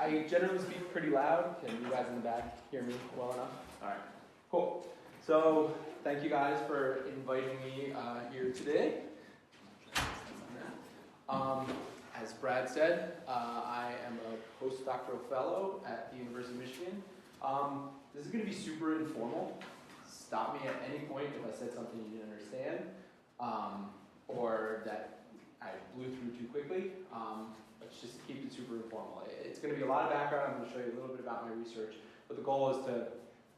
I generally speak pretty loud. Can you guys in the back hear me well enough? All right, cool. So thank you guys for inviting me here today. As Brad said, I am a postdoctoral fellow at the University of Michigan. This is going to be super informal. Stop me at any point if I said something you didn't understand, or that I blew through too quickly. Let's just keep it super informal. It's going to be a lot of background. I'm going to show you a little bit about my research, but the goal is to,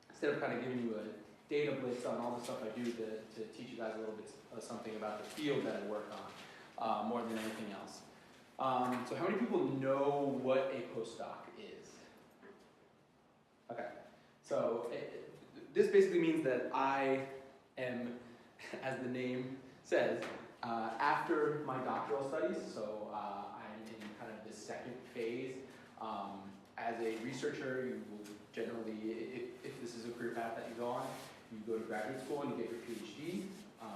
instead of kind of giving you a data blitz on all the stuff I do, to teach you guys a little bit of something about the field that I work on, more than anything else. So how many people know what a postdoc is? Okay, so this basically means that I am, as the name says, after my doctoral studies, so I'm in kind of the second phase. As a researcher, you will generally, if this is a career path that you go on, you go to graduate school and you get your PhD,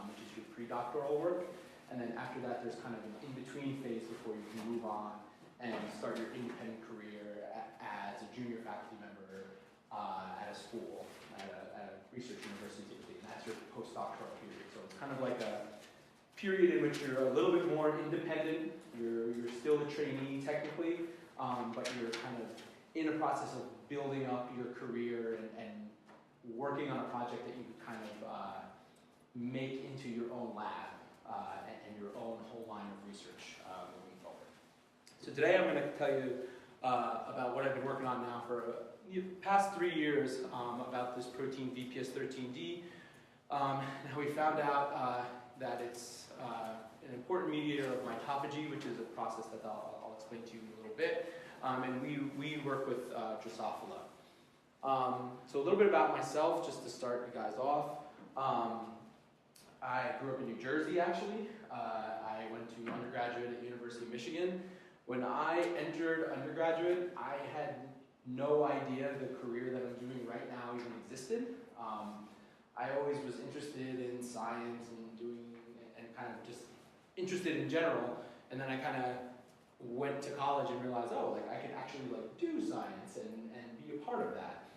which is your pre-doctoral work. And then after that, there's kind of an in-between phase before you can move on and start your independent career as a junior faculty member at a school, at a research university typically. And that's your postdoctoral period. So it's kind of like a period in which you're a little bit more independent. You're still a trainee technically, but you're kind of in a process of building up your career and working on a project that you can kind of make into your own lab. And your own whole line of research moving forward. So today I'm going to tell you about what I've been working on now for the past 3 years about this protein VPS13D. Now we found out that it's an important mediator of mitophagy, which is a process that I'll explain to you in a little bit. And we work with Drosophila. So a little bit about myself, just to start you guys off. I grew up in New Jersey, actually. I went to undergraduate at the University of Michigan. When I entered undergraduate, I had no idea the career that I'm doing right now even existed. I always was interested in science and kind of just interested in general. And then I kind of went to college and realized, oh, like I could actually like do science and be a part of that.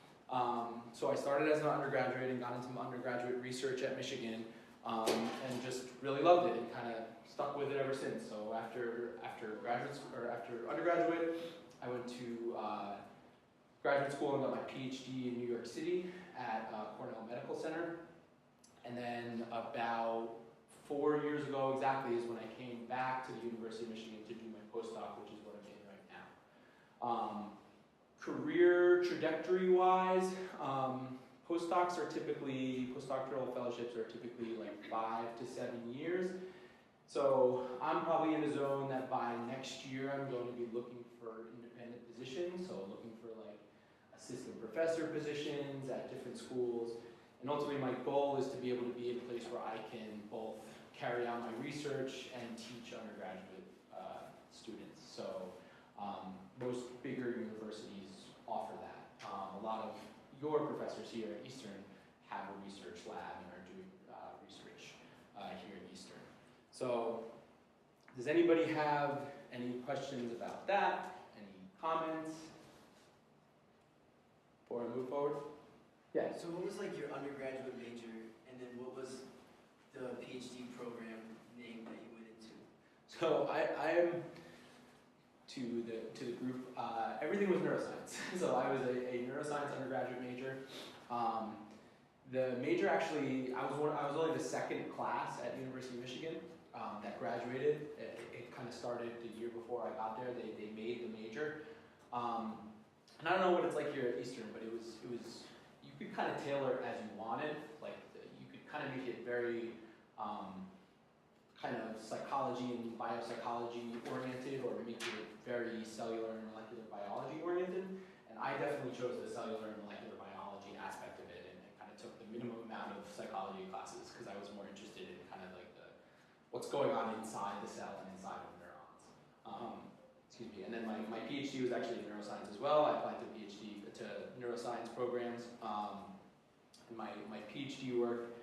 So I started as an undergraduate and got into undergraduate research at Michigan. And just really loved it and kind of stuck with it ever since. So after undergraduate, I went to graduate school and got my PhD in New York City at Cornell Medical Center. And then about 4 years ago exactly is when I came back to the University of Michigan to do my postdoc, which is what I'm in right now. Career trajectory-wise, postdoctoral fellowships are typically like 5 to 7 years. So I'm probably in a zone that by next year I'm going to be looking for independent positions, so looking for like assistant professor positions at different schools. And ultimately my goal is to be able to be in a place where I can both carry out my research and teach undergraduate students. So most bigger universities offer that. A lot of your professors here at Eastern have a research lab and are doing research here at Eastern. So, does anybody have any questions about that? Any comments before I move forward? Yeah. So what was like your undergraduate major, and then what was the PhD program name that you went into? So I am to the group. Everything was neuroscience. So I was a neuroscience undergraduate major. The major actually, I was only the second class at the University of Michigan that graduated. It kind of started the year before I got there. They made the major, and I don't know what it's like here at Eastern, but it was you could kind of tailor it as you wanted. Like you could kind of make it very kind of psychology and biopsychology oriented, or make it very cellular and molecular biology oriented. And I definitely chose the cellular and molecular biology aspect of it, and kind of took the minimum amount of psychology classes because I was more interested in kind of like what's going on inside the cell and inside of neurons. Excuse me. And then my PhD was actually in neuroscience as well. I applied to PhD to neuroscience programs. And my PhD work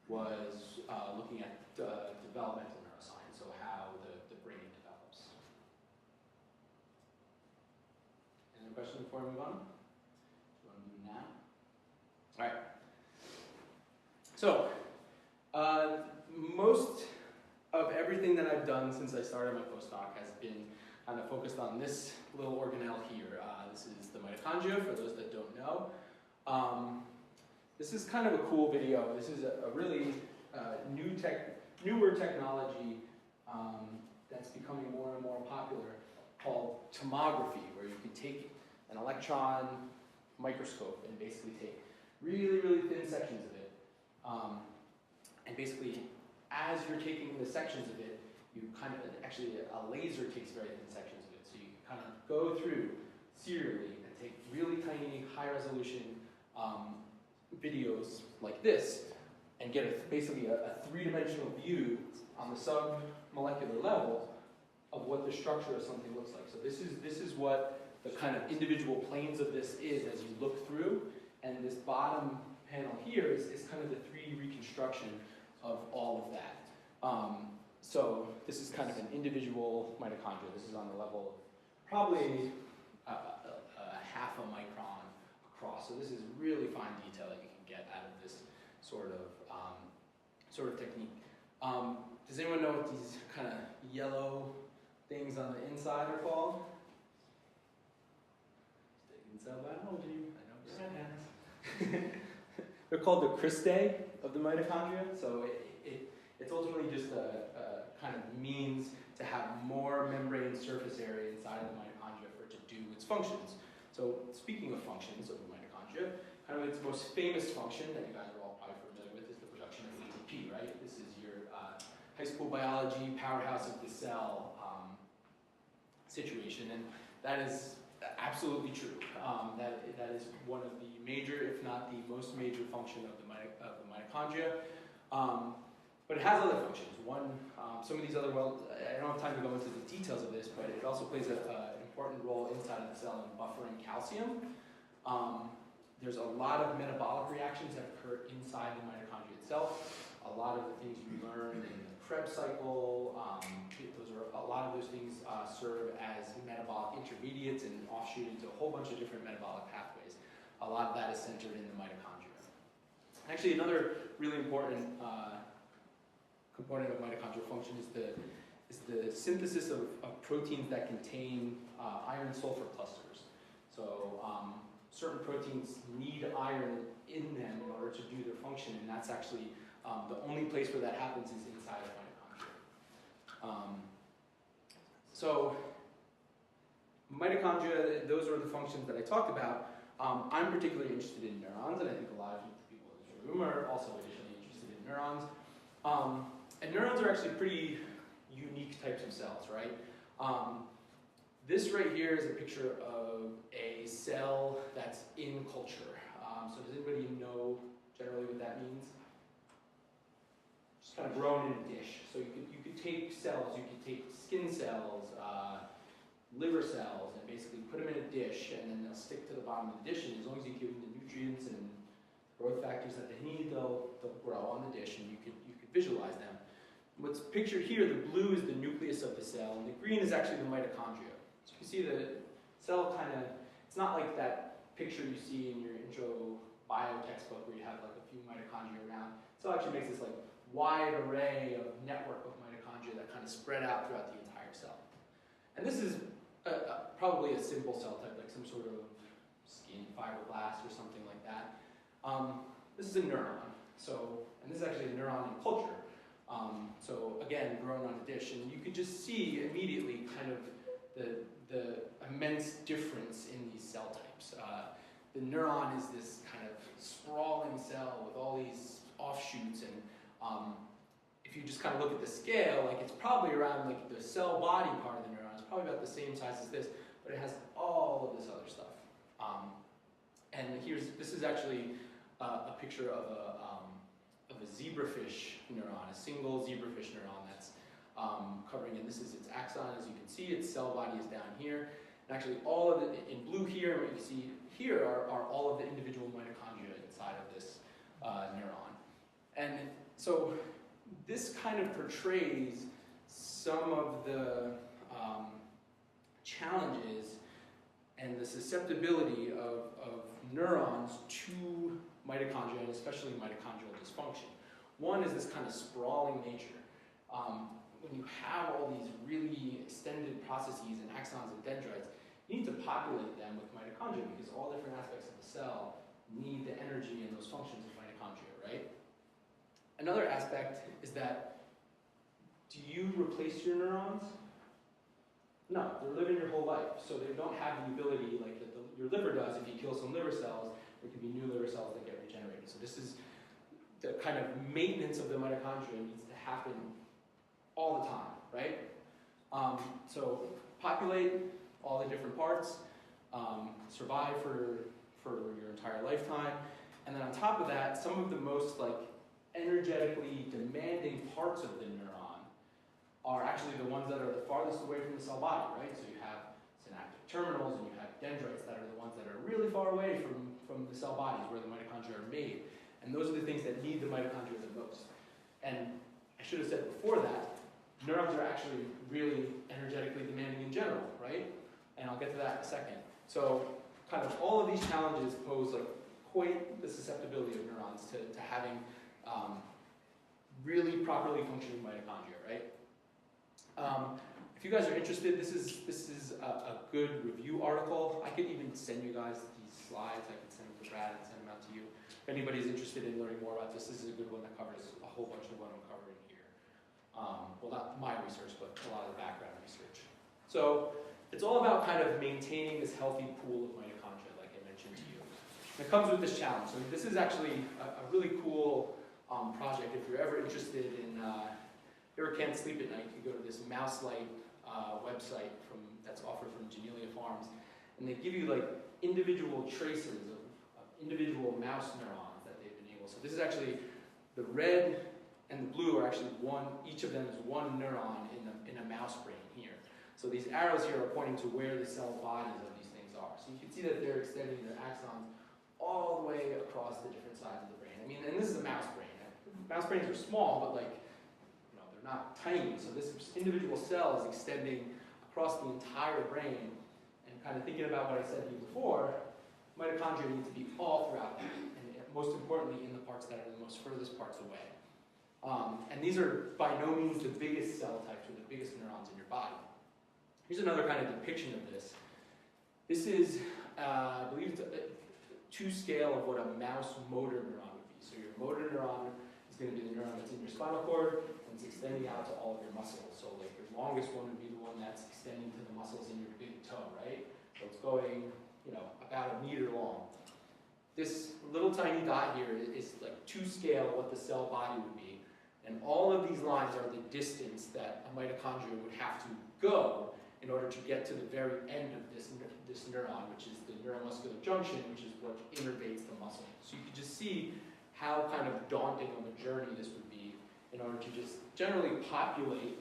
was looking at developmental neuroscience, so how the brain develops. Any questions? before we move on? Do you want to do now? All right. So, most of everything that I've done since I started my postdoc has been kind of focused on this little organelle here. This is the mitochondria, for those that don't know. This is kind of a cool video. This is a really newer technology that's becoming more and more popular, called tomography, where you can take an electron microscope and basically take really, really thin sections of it. And basically, as you're taking the sections of it, you kind of, actually a laser takes very thin sections of it. So you can kind of go through serially and take really tiny, high resolution videos like this and get basically a three-dimensional view on the sub-molecular level of what the structure of something looks like. So this is what the kind of individual planes of this is as you look through, and this bottom panel here is kind of the 3D reconstruction of all of that. So this is kind of an individual mitochondria. This is on the level of probably a half a micron across. So this is really fine detail that you can get out of this sort of technique. Does anyone know what these kind of yellow things on the inside are called? Sticking cell biology. I know. They're called the cristae of the mitochondria. So it's ultimately just a kind of means to have more membrane surface area inside of the mitochondria for it to do its functions. So speaking of functions of the mitochondria, kind of its most famous function that you guys are all probably familiar with is the production of ATP, right? This is your high school biology powerhouse of the cell situation, and that is absolutely true. That is one of the major, if not the most major function of the mitochondria. But it has other functions. One, some of these other, well, I don't have time to go into the details of this, but it also plays an important role inside of the cell in buffering calcium. There's a lot of metabolic reactions that occur inside the mitochondria itself. A lot of the things you learn in the Krebs cycle, a lot of those things serve as metabolic intermediates and offshoot into a whole bunch of different metabolic pathways. A lot of that is centered in the mitochondria. Actually, another really important component of mitochondrial function is the synthesis of proteins that contain iron-sulfur clusters. So certain proteins need iron in them in order to do their function, and that's actually the only place where that happens is inside of mitochondria. So mitochondria, those are the functions that I talked about. I'm particularly interested in neurons, and I think a lot of people in this room are also additionally interested in neurons. And neurons are actually pretty unique types of cells, right? This right here is a picture of a cell that's in culture. So does anybody know generally what that means? Just kind of grown in a dish. So you could take cells, you could take skin cells, liver cells, and basically put them in a dish, and then they'll stick to the bottom of the dish, and as long as you give them the nutrients and growth factors that they need, they'll grow on the dish, and you could visualize them. What's pictured here, the blue is the nucleus of the cell, and the green is actually the mitochondria. So you can see the cell kind of, it's not like that picture you see in your intro bio textbook where you have like a few mitochondria around. The cell actually makes this like wide array of network of mitochondria that kind of spread out throughout the entire cell. And this is probably a simple cell type, like some sort of skin fibroblast or something like that. This is a neuron. So, and this is actually a neuron in culture. So again, grown on a dish, and you could just see immediately kind of the immense difference in these cell types. The neuron is this kind of sprawling cell with all these offshoots, and if you just kind of look at the scale, like it's probably around like the cell body part of the neuron is probably about the same size as this, but it has all of this other stuff. And this is actually a picture of a zebrafish neuron, a single zebrafish neuron that's covering, and this is its axon. As you can see, its cell body is down here. And actually all of it, in blue here, what you can see here are all of the individual mitochondria inside of this neuron. And so this kind of portrays some of the challenges and the susceptibility of neurons to mitochondria, and especially mitochondrial dysfunction. One is this kind of sprawling nature. When you have all these really extended processes and axons and dendrites, you need to populate them with mitochondria because all different aspects of the cell need the energy and those functions of mitochondria, right? Another aspect is that, do you replace your neurons? No, they're living your whole life, so they don't have the ability like that your liver does. If you kill some liver cells, there can be new liver cells that get regenerated. So this is the kind of maintenance of the mitochondria needs to happen all the time, right? So populate all the different parts, survive for your entire lifetime, and then on top of that, some of the most like energetically demanding parts of the neuron are actually the ones that are the farthest away from the cell body, right? So you have synaptic terminals and you have dendrites that are the ones that are really far away from the cell bodies where the mitochondria are made. And those are the things that need the mitochondria the most. And I should have said before that, neurons are actually really energetically demanding in general, right? And I'll get to that in a second. So kind of all of these challenges pose like quite the susceptibility of neurons to having really properly functioning mitochondria, right? If you guys are interested, this is a good review article. I could even send you guys these slides. I could send them to Brad and send them out to you. If anybody's interested in learning more about this is a good one that covers a whole bunch of what I'm covering here. Well, not my research, but a lot of the background research. So it's all about kind of maintaining this healthy pool of mitochondria, like I mentioned to you. And it comes with this challenge. So this is actually a really cool project. If you're ever interested in, ever can't sleep at night, you go to this mouse light website that's offered from Genelia Farms, and they give you like individual traces of individual mouse neurons that they've been able. So this is actually the red and the blue are actually one. Each of them is one neuron in a mouse brain here. So these arrows here are pointing to where the cell bodies of these things are. So you can see that they're extending their axons all the way across the different sides of the brain. I mean, and this is a mouse brain. Mouse brains are small, but like, they're not tiny. So this individual cell is extending across the entire brain. And kind of thinking about what I said to you before, mitochondria need to be all throughout that, and most importantly in the parts that are the most furthest parts away. And these are by no means the biggest cell types or the biggest neurons in your body. Here's another kind of depiction of this. This is, I believe, to scale of what a mouse motor neuron would be. So your motor neuron is going to be the neuron that's in your spinal cord, and it's extending out to all of your muscles. So like your longest one would be the one that's extending to the muscles in your big toe, right? So it's going, about 1 meter long. This little tiny dot here is like to scale what the cell body would be. And all of these lines are the distance that a mitochondria would have to go in order to get to the very end of this neuron, which is the neuromuscular junction, which is what innervates the muscle. So you can just see how kind of daunting of a journey this would be in order to just generally populate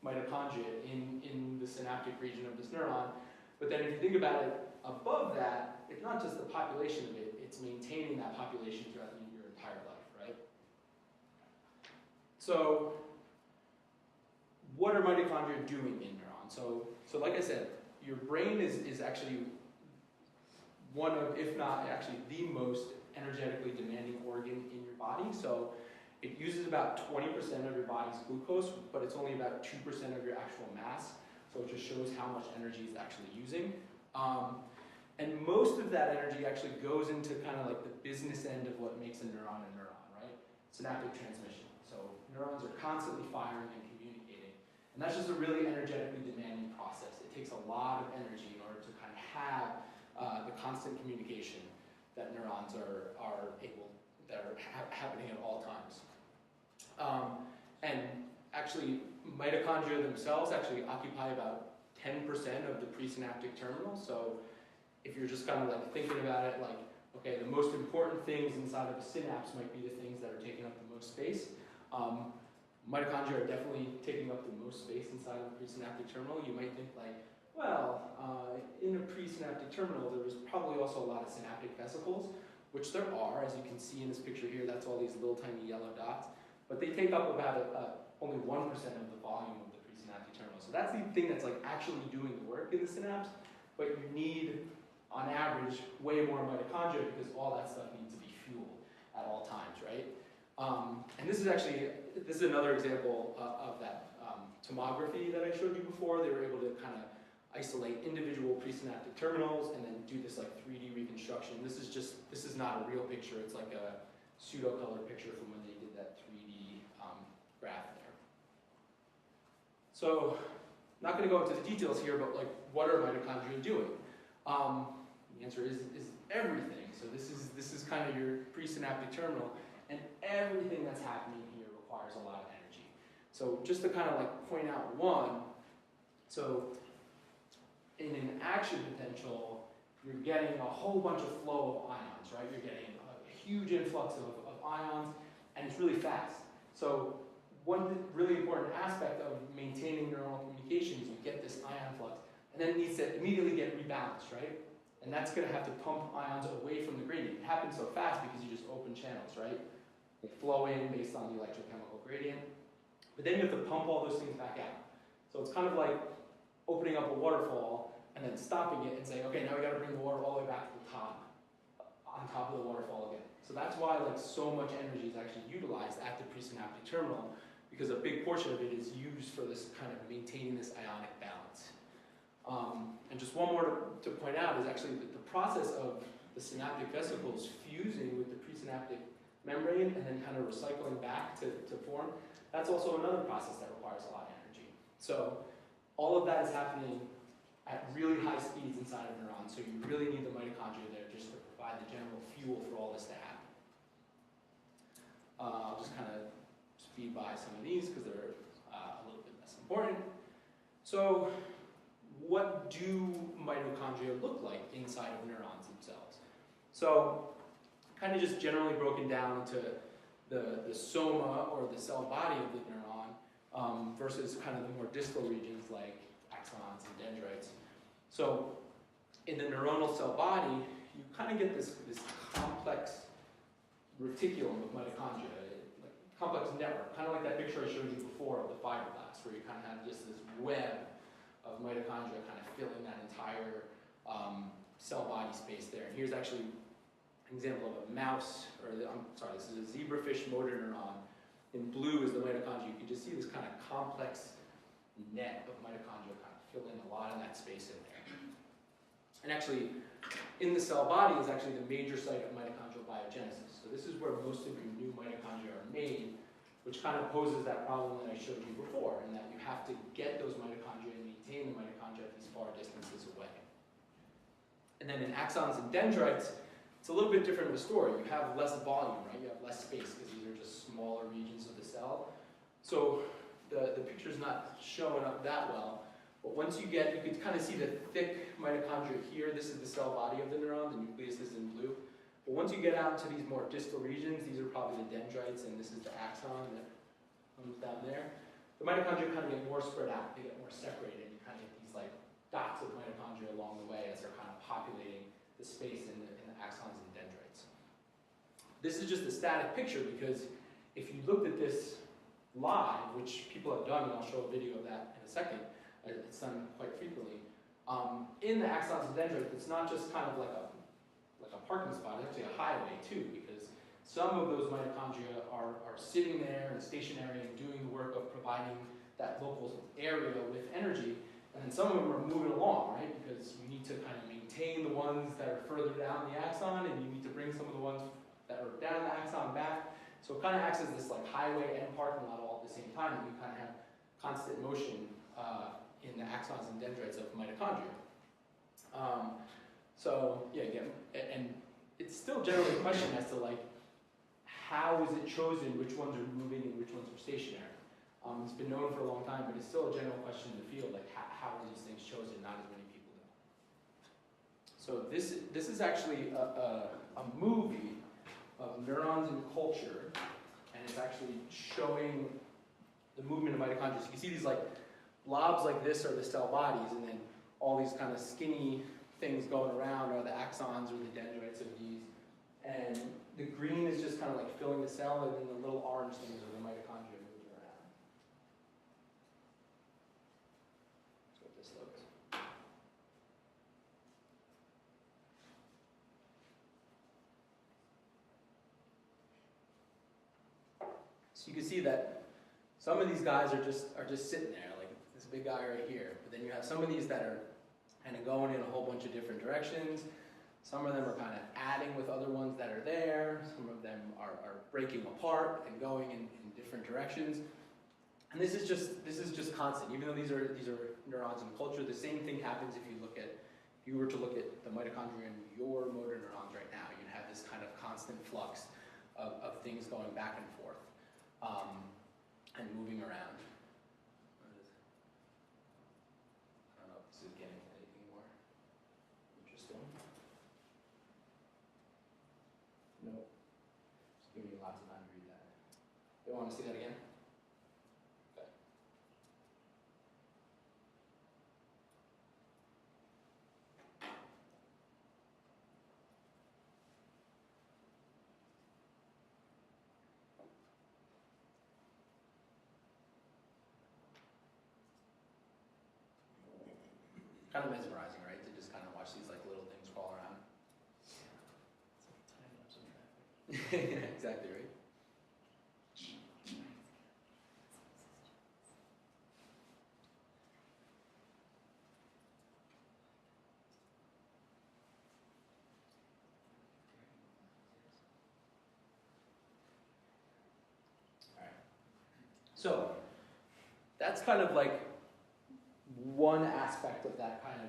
mitochondria in the synaptic region of this neuron. But then if you think about it, above that, it's not just the population of it, it's maintaining that population throughout your entire life, right? So what are mitochondria doing in neurons? So like I said, your brain is actually one of, if not actually the most energetically demanding organ in your body. So it uses about 20% of your body's glucose, but it's only about 2% of your actual mass. So it just shows how much energy it's actually using. And most of that energy actually goes into kind of like the business end of what makes a neuron, right? Synaptic transmission. So neurons are constantly firing and communicating. And that's just a really energetically demanding process. It takes a lot of energy in order to kind of have the constant communication that neurons are happening at all times. And actually, mitochondria themselves actually occupy about 10% of the presynaptic terminal. So if you're just kind of like thinking about it like, okay, the most important things inside of a synapse might be the things that are taking up the most space. Mitochondria are definitely taking up the most space inside of the presynaptic terminal. You might think like, well, in a presynaptic terminal, there was probably also a lot of synaptic vesicles, which there are, as you can see in this picture here. That's all these little tiny yellow dots. But they take up about only 1% of the volume of the presynaptic terminal. So that's the thing that's like actually doing the work in the synapse. but you need, on average, way more mitochondria because all that stuff needs to be fueled at all times, right? And this is another example of that tomography that I showed you before. They were able to kind of isolate individual presynaptic terminals and then do this like 3D reconstruction. This is not a real picture. It's like a pseudo-color picture from when they did that 3D graph there. So, not going to go into the details here, but like, what are mitochondria doing? The answer is everything. So this is kind of your presynaptic terminal, and everything that's happening here requires a lot of energy. So just to kind of like point out one, so in an action potential, you're getting a whole bunch of flow of ions, right? You're getting a huge influx of ions, and it's really fast. So one really important aspect of maintaining neuronal communication is you get this ion flux, and then it needs to immediately get rebalanced, right? And that's going to have to pump ions away from the gradient. It happens so fast because you just open channels, right? They flow in based on the electrochemical gradient. But then you have to pump all those things back out. So it's kind of like opening up a waterfall and then stopping it and saying, okay, now we got to bring the water all the way back to the top, on top of the waterfall again. So that's why like so much energy is actually utilized at the presynaptic terminal, because a big portion of it is used for this kind of maintaining this ionic balance. And just one more to point out is actually the process of the synaptic vesicles fusing with the presynaptic membrane and then kind of recycling back to form. That's also another process that requires a lot of energy. So all of that is happening at really high speeds inside of neurons, so you really need the mitochondria there just to provide the general fuel for all this to happen. I'll just kind of speed by some of these because they're a little bit less important. So what do mitochondria look like inside of neurons themselves? So kind of just generally broken down into the soma or the cell body of the neuron versus kind of the more distal regions like axons and dendrites. So in the neuronal cell body, you kind of get this complex reticulum of mitochondria, like complex network, kind of like that picture I showed you before of the fibroblasts, where you kind of have just this web of mitochondria kind of filling that entire cell body space there. And here's actually an example of a mouse, this is a zebrafish motor neuron. In blue is the mitochondria. You can just see this kind of complex net of mitochondria kind of filling a lot of that space in there. And actually, in the cell body is actually the major site of mitochondrial biogenesis. So this is where most of your new mitochondria are made, which kind of poses that problem that I showed you before, in that you have to get those mitochondria and maintain the mitochondria at these far distances away. And then in axons and dendrites, it's a little bit different of a story. You have less volume, right? You have less space because these are just smaller regions of the cell. So the picture's not showing up that well. But once you can kind of see the thick mitochondria here. This is the cell body of the neuron. The nucleus is in blue. But once you get out into these more distal regions, these are probably the dendrites, and this is the axon that comes down there. The mitochondria kind of get more spread out. They get more separated. You kind of get these like dots of mitochondria along the way as they're kind of populating the space in the axons and dendrites. This is just a static picture because if you looked at this live, which people have done, and I'll show a video of that in a second, it's done quite frequently, in the axons and dendrites, it's not just kind of like a parking spot, it's actually a highway too, because some of those mitochondria are sitting there and stationary and doing the work of providing that local area with energy, and then some of them are moving along, right? Because you need to kind of maintain the ones that are further down the axon, and you need to bring some of the ones that are down the axon back. So it kind of acts as this like highway and parking lot all at the same time, and you kind of have constant motion in the axons and dendrites of mitochondria. So yeah, again, and it's still generally a question as to like, how is it chosen which ones are moving and which ones are stationary? It's been known for a long time, but it's still a general question in the field, like how are these things chosen? Not as many people know. So this is actually a movie of neurons in culture, and it's actually showing the movement of mitochondria. So you can see these like blobs like this are the cell bodies, and then all these kind of skinny things going around are the axons or the dendrites of these. And the green is just kind of like filling the cell, and then the little orange things are the mitochondria moving around. That's what this looks. So you can see that some of these guys are just sitting there, like this big guy right here. But then you have some of these that are kind of going in a whole bunch of different directions. Some of them are kind of adding with other ones that are there. Some of them are breaking apart and going in different directions. And this is just constant. Even though these are neurons in culture, the same thing happens if you were to look at the mitochondria in your motor neurons right now. You'd have this kind of constant flux of things going back and forth and moving around. I don't know if this is getting anything more interesting. Nope. Just giving you lots of time to read that. You want to see that again? Okay. Kind of mesmerizing, right? To just kind of watch these like little things crawl around. Yeah, exactly right. All right. So that's kind of like one aspect of that kind of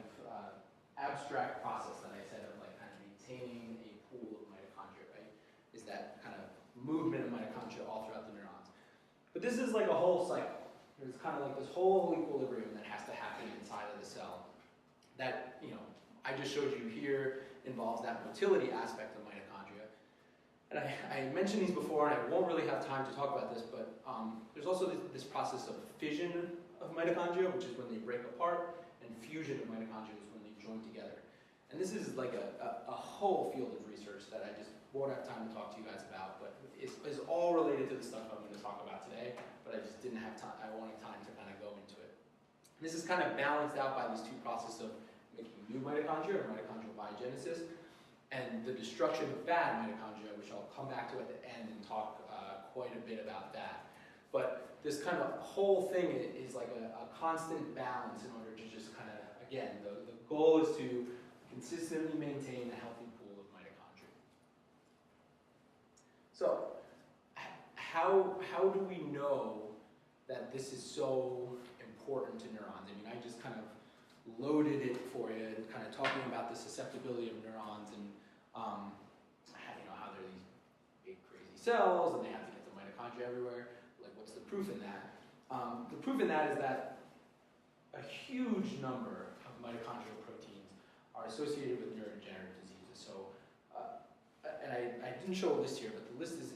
abstract process that I said of like kind of maintaining a pool of mitochondria, right? Is that kind of movement of mitochondria all throughout the neurons. But this is like a whole cycle. There's kind of like this whole equilibrium that has to happen inside of the cell that, I just showed you here involves that motility aspect of mitochondria. And I mentioned these before, and I won't really have time to talk about this, but there's also this process of fission of mitochondria, which is when they break apart, and fusion of mitochondria is when they join together. And this is like a whole field of research that I just won't have time to talk to you guys about, but it's all related to the stuff I'm going to talk about today, but I just didn't have time, I wanted time to kind of go into it. And this is kind of balanced out by these two processes of making new mitochondria, or mitochondrial biogenesis, and the destruction of bad mitochondria, which I'll come back to at the end and talk quite a bit about that. But this kind of whole thing is like a constant balance in order to just kind of, again, the goal is to consistently maintain a healthy pool of mitochondria. So, how do we know that this is so important to neurons? I mean, I just kind of loaded it for you and kind of talking about the susceptibility of neurons and how they're these big crazy cells and they have to get the mitochondria everywhere. Like, what's the proof in that? The proof in that is that a huge number of mitochondrial proteins are associated with neurodegenerative diseases. So, and I didn't show a list here, but the list is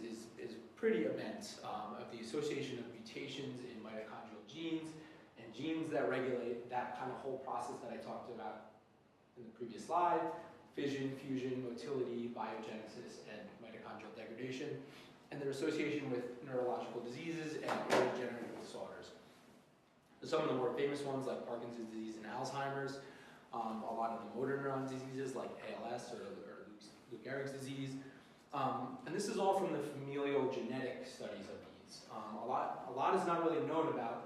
pretty immense of the association of mutations in mitochondrial genes and genes that regulate that kind of whole process that I talked about in the previous slide: fission, fusion, motility, biogenesis, and mitochondrial degradation, and their association with neurological diseases and neurodegenerative disorders. Some of the more famous ones like Parkinson's disease and Alzheimer's, a lot of the motor neuron diseases like ALS or Lou Gehrig's disease, and this is all from the familial genetic studies of these. A lot is not really known about.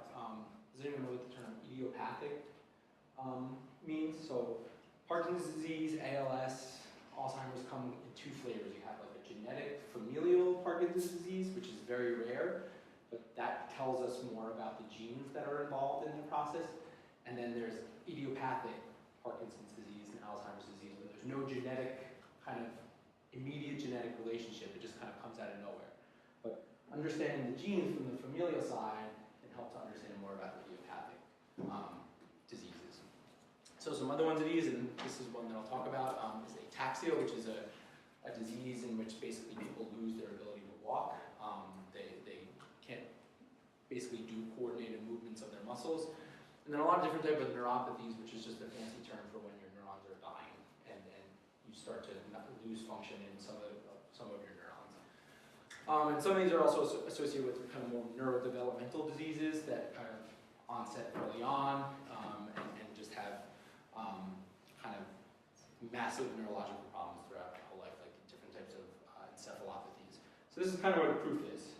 Does anyone know what the term idiopathic means? So Parkinson's disease, ALS, Alzheimer's come in two flavors. You have like a genetic familial Parkinson's disease, which is very rare, but that tells us more about the genes that are involved in the process. And then there's idiopathic Parkinson's disease and Alzheimer's disease, where there's no genetic kind of immediate genetic relationship. It just kind of comes out of nowhere. But understanding the genes from the familial side can help to understand more about the idiopathic diseases. So some other ones of these, and this is one that I'll talk about, is ataxia, which is a disease in which basically people lose their ability to walk. They can't basically do coordinated movements of their muscles. And then a lot of different types of neuropathies, which is just a fancy term for when your neurons are dying and you start to lose function in some of your neurons. And some of these are also associated with kind of more neurodevelopmental diseases that kind of onset early on and just have kind of massive neurological problems throughout your whole life, like different types of encephalopathies. So this is kind of what the proof is,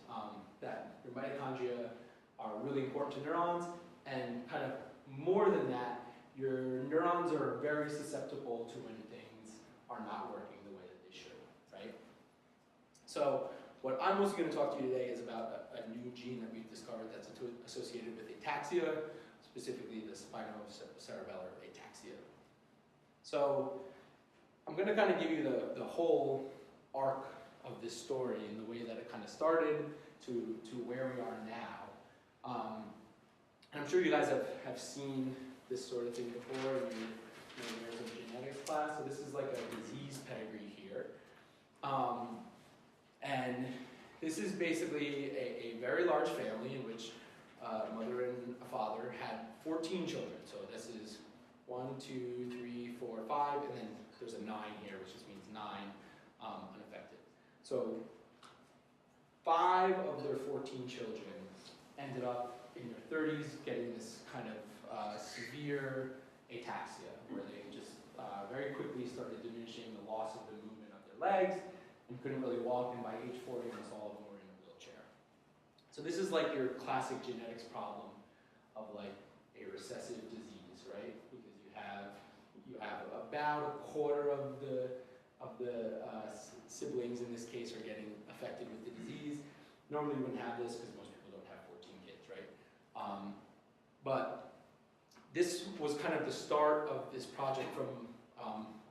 that your Your mitochondria are really important to neurons, and kind of more than that, your neurons are very susceptible to when things are not working the way that they should, right? So what I'm mostly going to talk to you today is about a new gene that we've discovered that's associated with ataxia, specifically the spinocerebellar ataxia. So I'm going to kind of give you the whole arc of this story and the way that it kind of started to where we are now. And I'm sure you guys have seen this sort of thing before in your genetics class. So this is like a disease pedigree here. And this is basically a very large family in which a mother and a father had 14 children. So this is 1, 2, 3, 4, 5, and then there's a 9 here, which just means 9 unaffected. So 5 of their 14 children ended up in their 30s getting this kind of severe ataxia, where they just very quickly started diminishing the loss of the movement of their legs and couldn't really walk, and by age 40, almost all of them were in a wheelchair. So this is like your classic genetics problem of like a recessive disease, right? Because you have about a quarter of the siblings in this case are getting affected with the disease. Normally you wouldn't have this because most people don't have 14 kids, right? But this was kind of the start of this project from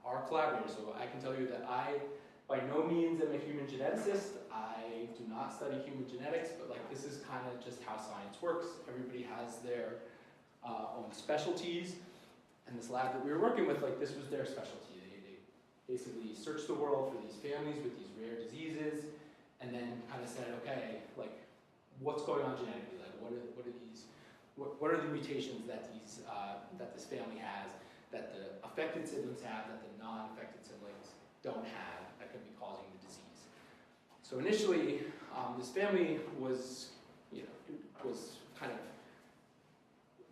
our collaborators. So I can tell you that I, by no means, am a human geneticist. I do not study human genetics, but like this is kind of just how science works. Everybody has their own specialties, and this lab that we were working with, like this was their specialty. They basically searched the world for these families with these rare diseases, and then kind of said, okay, like what's going on genetically? Like what are the mutations that this family has, that the affected siblings have, that the non-affected siblings don't have, that could be causing the disease. So initially, this family was kind of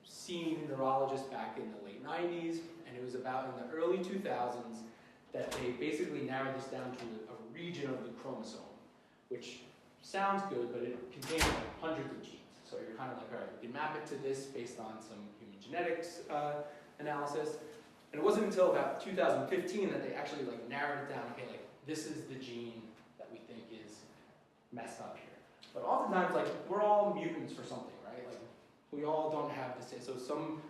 seeing neurologists back in the late 90s, and it was about in the early 2000s that they basically narrowed this down to a region of the chromosome, which sounds good, but it contains like hundreds of genes. So you're kind of like, all right, we can map it to this based on some human genetics analysis. And it wasn't until about 2015 that they actually like narrowed it down. Okay, like this is the gene that we think is messed up here. But oftentimes, like we're all mutants for something, right? Like we all don't have the same. So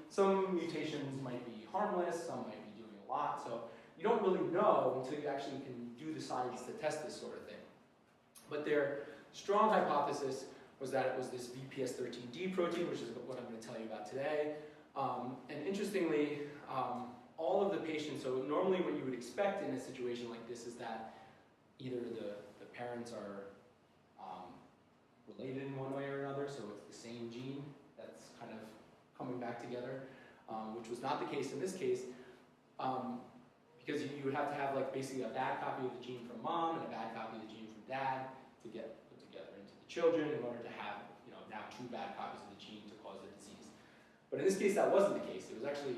some mutations might be harmless, some might be doing a lot. So you don't really know until you actually can do the science to test this sort of thing. But their strong hypothesis was that it was this VPS13D protein, which is what I'm going to tell you about today. And interestingly, all of the patients, so normally what you would expect in a situation like this is that either the parents are related in one way or another, so it's the same gene that's kind of coming back together, which was not the case in this case, because you would have to have like basically a bad copy of the gene from mom and a bad copy of the gene from dad to get put together into the children in order to have, now 2 bad copies of the gene to cause the disease. But in this case, that wasn't the case. It was actually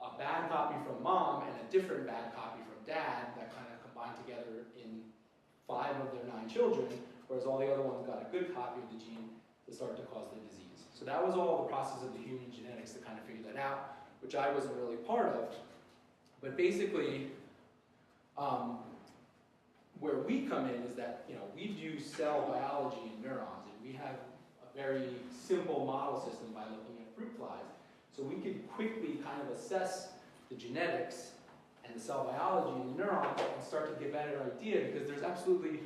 a bad copy from mom and a different bad copy from dad that kind of combined together in 5 of their 9 children, whereas all the other ones got a good copy of the gene to start to cause the disease. So that was all the process of the human genetics to kind of figure that out, which I wasn't really part of. But basically, where we come in is that we do cell biology in neurons, and we have a very simple model system by looking at fruit flies. So we could quickly kind of assess the genetics and the cell biology in the neuron and start to get a better idea, because there's absolutely,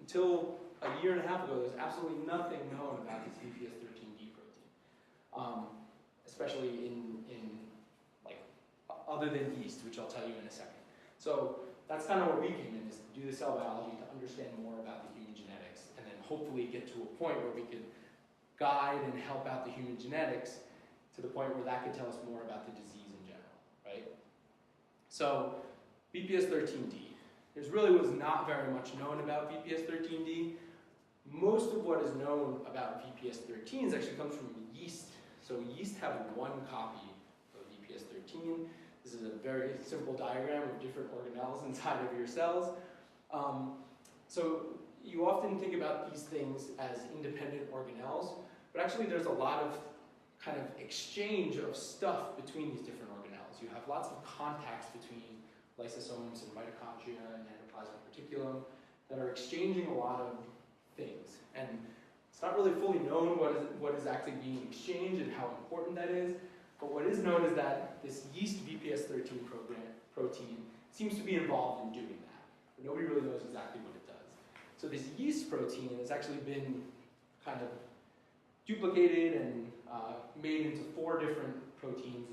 until a year and a half ago, there's absolutely nothing known about this VPS13D protein, especially in like other than yeast, which I'll tell you in a second. So that's kind of where we came in, is to do the cell biology to understand more about the human genetics, and then hopefully get to a point where we could guide and help out the human genetics to the point where that could tell us more about the disease in general, right? So VPS13D. There really was not very much known about VPS13D. Most of what is known about VPS13s actually comes from yeast. So yeast have 1 copy of VPS13. This is a very simple diagram of different organelles inside of your cells. So you often think about these things as independent organelles, but actually there's a lot of kind of exchange of stuff between these different organelles. You have lots of contacts between lysosomes and mitochondria and endoplasmic reticulum that are exchanging a lot of things. And it's not really fully known what is actually being exchanged and how important that is, but what is known is that this yeast VPS13 protein seems to be involved in doing that. But nobody really knows exactly what it does. So this yeast protein has actually been kind of duplicated and made into 4 different proteins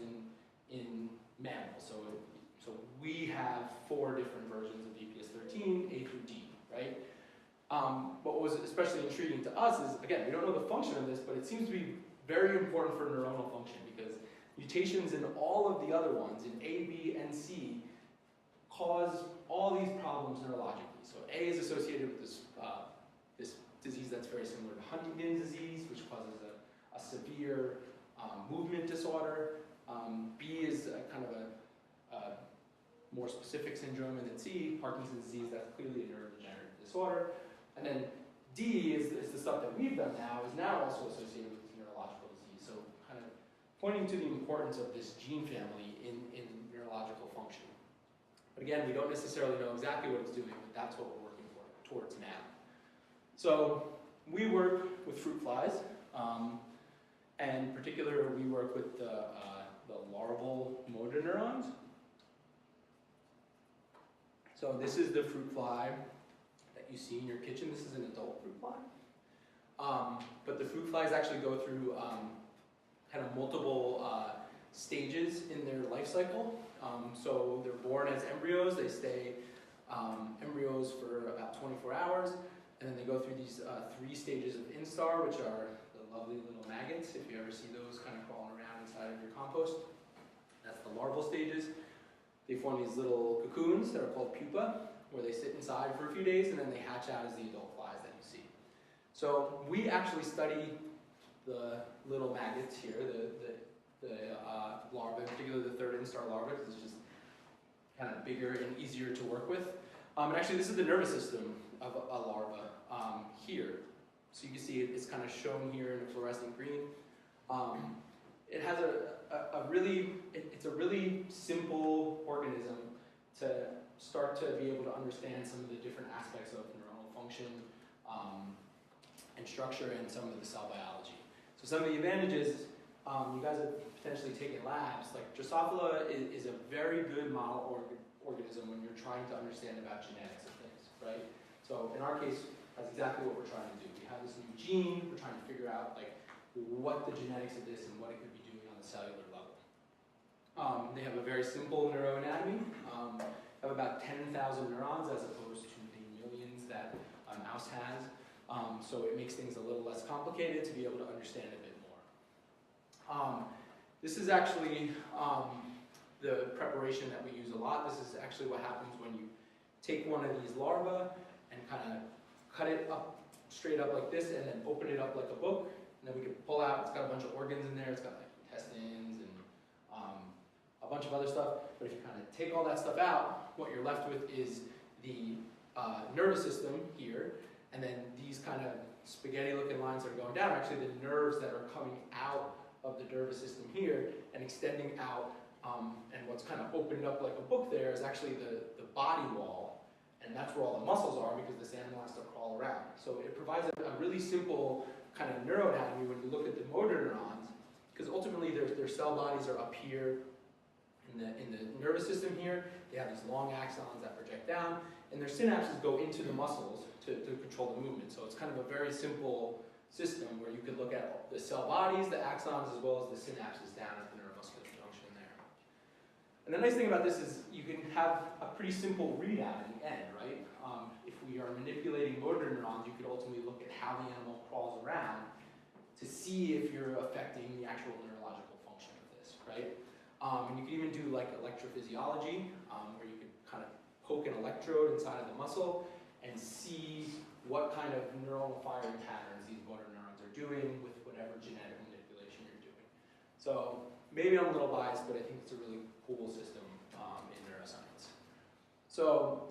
in mammals. So we have 4 different versions of VPS13, A through D, right? What was especially intriguing to us is, again, we don't know the function of this, but it seems to be very important for neuronal function because mutations in all of the other ones, in A, B, and C, cause all these problems neurologically. So A is associated with this, this disease that's very similar to Huntington's disease, which causes a severe movement disorder. B is a kind of a more specific syndrome, and then C, Parkinson's disease, that's clearly a neurodegenerative disorder. And then D is the stuff that we've done now, is now also associated with this neurological disease. So kind of pointing to the importance of this gene family in neurological function. But again, we don't necessarily know exactly what it's doing, but that's what we're working towards now. So we work with fruit flies, and in particular, we work with the larval motor neurons. So this is the fruit fly that you see in your kitchen. This is an adult fruit fly. But the fruit flies actually go through kind of multiple stages in their life cycle. So they're born as embryos. They stay embryos for about 24 hours. And then they go through these 3 stages of instar, which are the lovely little maggots. If you ever see those kind of crawling around inside of your compost, that's the larval stages. They form these little cocoons that are called pupa, where they sit inside for a few days and then they hatch out as the adult flies that you see. So we actually study the little maggots here, the larvae, particularly the 3rd instar larva, because it's just kind of bigger and easier to work with. And actually this is the nervous system of a larva here. So you can see it's kind of shown here in a fluorescent green. It has it's a really simple organism to start to be able to understand some of the different aspects of neuronal function and structure and some of the cell biology. So some of the advantages, you guys have potentially taken labs, like Drosophila is a very good model organism when you're trying to understand about genetics of things, right? So in our case, that's exactly what we're trying to do. We have this new gene, we're trying to figure out like what the genetics of this and what it could be doing on the cellular level. They have a very simple neuroanatomy. Have about 10,000 neurons as opposed to the millions that a mouse has. So it makes things a little less complicated to be able to understand a bit more. This is actually the preparation that we use a lot. This is actually what happens when you take one of these larvae and kind of cut it up, straight up like this, and then open it up like a book. And then we can pull out, it's got a bunch of organs in there, it's got like intestines and a bunch of other stuff. But if you kind of take all that stuff out, what you're left with is the nervous system here, and then these kind of spaghetti-looking lines that are going down are actually the nerves that are coming out of the nervous system here and extending out, and what's kind of opened up like a book there is actually the body wall, and that's where all the muscles are because this animal has to crawl around. So it provides a really simple kind of neuroanatomy when you look at the motor neurons, because ultimately their cell bodies are up here in the nervous system here. They have these long axons that project down, and their synapses go into the muscles to control the movement. So it's kind of a very simple system where you could look at the cell bodies, the axons, as well as the synapses down at the neuromuscular junction there. And the nice thing about this is you can have a pretty simple readout in the end, right? If we are manipulating motor neurons, you could ultimately look at how the animal crawls around to see if you're affecting the actual neurological function of this, right? And you can even do like electrophysiology, where you could kind of poke an electrode inside of the muscle and see what kind of neural firing patterns these motor neurons are doing with whatever genetic manipulation you're doing. So maybe I'm a little biased, but I think it's a really cool system in neuroscience. So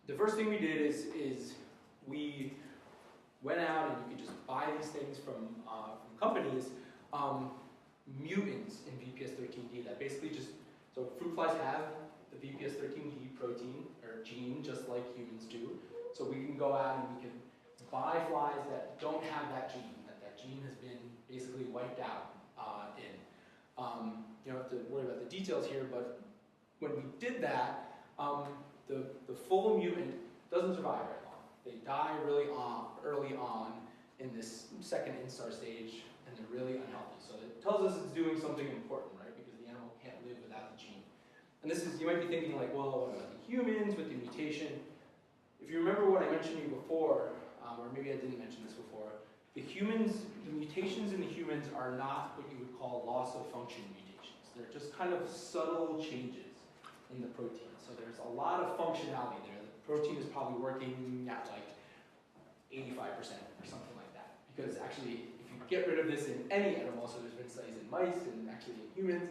the first thing we did is we went out and you could just buy these things from companies, mutants in VPS13D that basically just, so fruit flies have the VPS13D protein or gene just like humans do. So we can go out and we can buy flies that don't have that gene, that gene has been basically wiped out in. You don't have to worry about the details here, but when we did that, the full mutant doesn't survive very long. They die really early on in this second instar stage, and they're really unhealthy. So it tells us it's doing something important, right? Because the animal can't live without the gene. And this is, you might be thinking like, well, what about the humans with the mutation? If you remember what I mentioned to you before, or maybe I didn't mention this before, the mutations in the humans are not what you would call loss of function mutations. They're just kind of subtle changes in the protein. So there's a lot of functionality there. The protein is probably working at like 85% or something like that. Because actually, if you get rid of this in any animal, so there's been studies in mice and actually in humans,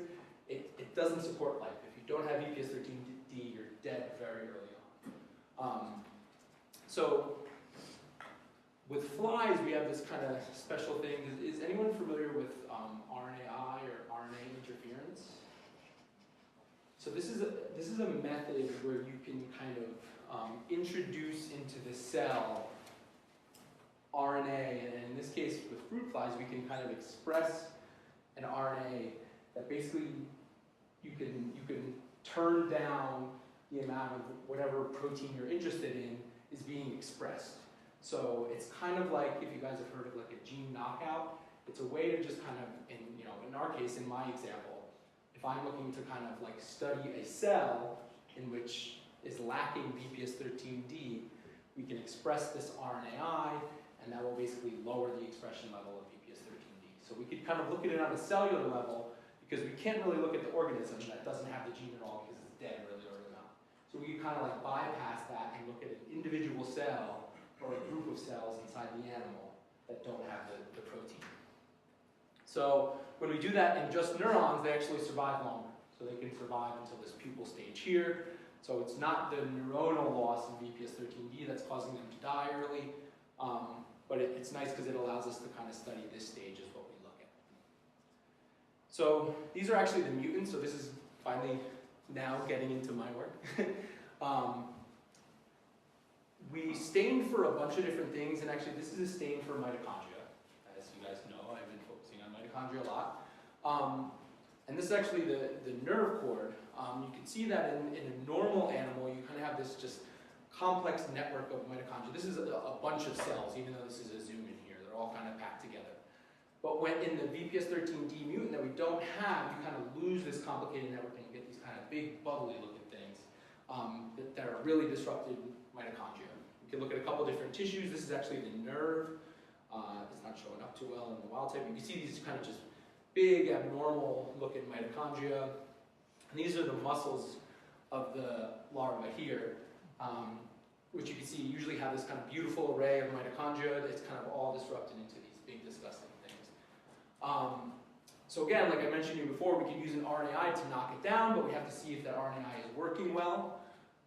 it doesn't support life. If you don't have VPS13D, you're dead very early on. So with flies, we have this kind of special thing. Is anyone familiar with RNAi or RNA interference? So this is a method where you can kind of introduce into the cell RNA, and in this case with fruit flies, we can kind of express an RNA that basically you can turn down the amount of whatever protein you're interested in is being expressed. So it's kind of like, if you guys have heard of like a gene knockout, it's a way to just kind of, in our case, in my example, if I'm looking to kind of like study a cell in which is lacking VPS13D, we can express this RNAi, and that will basically lower the expression level of VPS13D. So we could kind of look at it on a cellular level, because we can't really look at the organism that doesn't have the gene at all because it's dead really early on. So we can kind of like bypass that and look at an individual cell or a group of cells inside the animal that don't have the protein. So when we do that in just neurons, they actually survive longer. So they can survive until this pupal stage here. So it's not the neuronal loss in VPS13D that's causing them to die early, but it's nice because it allows us to kind of study this stage is what we look at. So these are actually the mutants. So this is finally now getting into my work. We stained for a bunch of different things, and actually this is a stain for mitochondria. As you guys know, I've been focusing on mitochondria a lot. And this is actually the nerve cord. You can see that in a normal animal, you kind of have this just complex network of mitochondria. This is a bunch of cells, even though this is a zoom in here. They're all kind of packed together. But when in the VPS13D mutant that we don't have, you kind of lose this complicated network and you get these kind of big bubbly looking things that are really disrupted mitochondria. We can look at a couple different tissues. This is actually the nerve. It's not showing up too well in the wild type. You can see these kind of just big, abnormal looking mitochondria. And these are the muscles of the larva here, which you can see usually have this kind of beautiful array of mitochondria that's kind of all disrupted into these big, disgusting things. So again, like I mentioned to you before, we can use an RNAi to knock it down, but we have to see if that RNAi is working well.